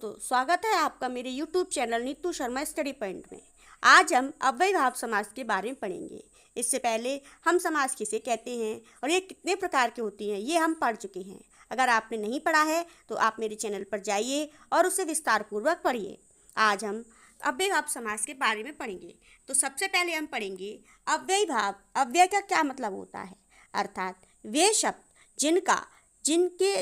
तो स्वागत है आपका मेरे YouTube channel Neetu Sharma study point में। आज हम अव्ययीभाव समास के बारे में पढ़ेंगे। इससे पहले हम समास किसे कहते हैं और ये कितने प्रकार के होती हैं ये हम पढ़ चुके हैं। अगर आपने नहीं पढ़ा है तो आप मेरे चैनल पर जाइए और उसे विस्तार पूर्वक पढ़िए। आज हम अव्ययीभाव समास के बारे में पढ़ेंगे। तो सबसे पहले हम पढ़ेंगे अव्ययीभाव। अव्यय का क्या मतलब होता है, अर्थात वे शब्द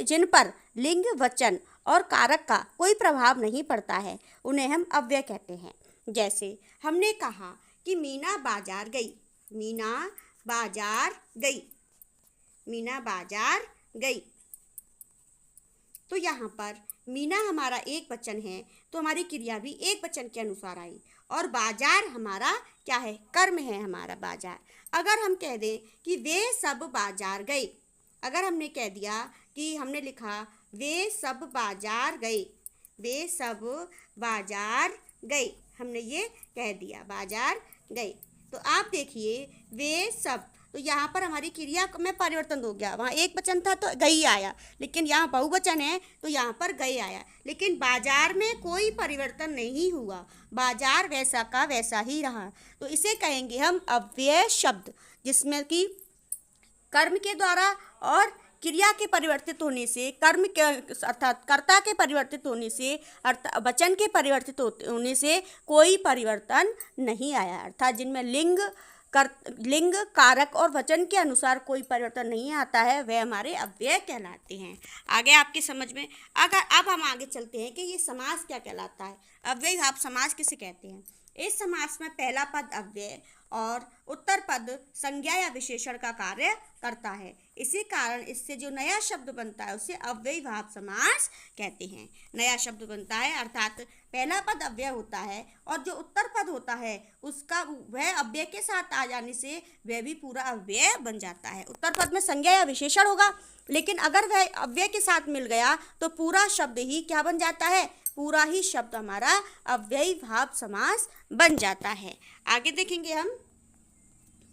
जिन पर लिंग, वचन और कारक का कोई प्रभाव नहीं पड़ता है उन्हें हम अव्यय कहते हैं। जैसे हमने कहा कि मीना बाजार गई। मीना बाजार गई। मीना बाजार गई। तो यहाँ पर मीना हमारा एक वचन है तो हमारी क्रिया भी एक वचन के अनुसार आई। और बाजार हमारा क्या है, कर्म है हमारा बाजार। अगर हम कह दें कि वे सब बाजार गए, अगर हमने कह दिया कि हमने लिखा वे सब बाजार गए, वे सब बाजार गए, हमने ये कह दिया बाजार गए। तो आप देखिए वे सब, तो यहाँ पर हमारी क्रिया में परिवर्तन हो गया। वहाँ एक वचन था तो गई आया, लेकिन यहाँ बहुवचन है तो यहाँ पर गए आया। लेकिन बाजार में कोई परिवर्तन नहीं हुआ, बाजार वैसा का वैसा ही रहा। तो इसे कहेंगे हम अव्यय शब्द, जिसमें कि कर्म के द्वारा और क्रिया के परिवर्तित होने से, कर्म के अर्थात कर्ता के परिवर्तित होने से, अर्थात वचन के परिवर्तित होने से कोई परिवर्तन नहीं आया। अर्थात जिनमें लिंग, कारक और वचन के अनुसार कोई परिवर्तन नहीं आता है वे हमारे अव्यय कहलाते हैं। आगे आपके समझ में अब हम आगे चलते हैं कि ये समास क्या कहलाता है। अव्ययीभाव समास किसे कहते हैं। इस समास में पहला पद अव्यय और उत्तर पद संज्ञा या विशेषण का कार्य करता है। इसी कारण इससे जो नया शब्द बनता है उसे अव्ययीभाव समास कहते हैं। नया शब्द बनता है अर्थात पहला पद अव्यय होता है और जो उत्तर पद होता है उसका वह अव्यय के साथ आ जाने से वह भी पूरा अव्यय बन जाता है। उत्तर पद में संज्ञा या विशेषण होगा, लेकिन अगर वह अव्यय के साथ मिल गया तो पूरा शब्द ही क्या बन जाता है, पूरा ही शब्द हमारा अव्ययीभाव समास बन जाता है। आगे देखेंगे हम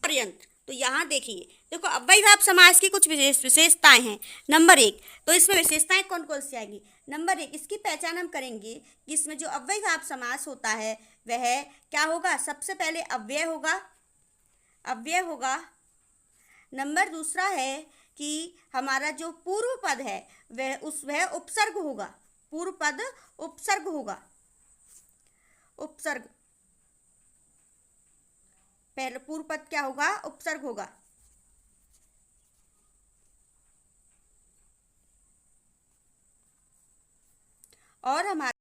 पर्यंत। तो यहाँ देखिए, देखो अव्ययीभाव समास की कुछ विशेषताएं हैं। नंबर 1, तो इसमें विशेषताएं कौन कौन सी आएंगी। नंबर 1, इसकी पहचान हम करेंगे कि इसमें जो अव्ययीभाव समास होता है वह क्या होगा, सबसे पहले अव्यय होगा, अव्यय होगा। नंबर दूसरा है कि हमारा जो पूर्व पद है वह उपसर्ग होगा, पूर्व पद उपसर्ग होगा, उपसर्ग। पहले पूर्व पद क्या होगा, उपसर्ग होगा। और हमारा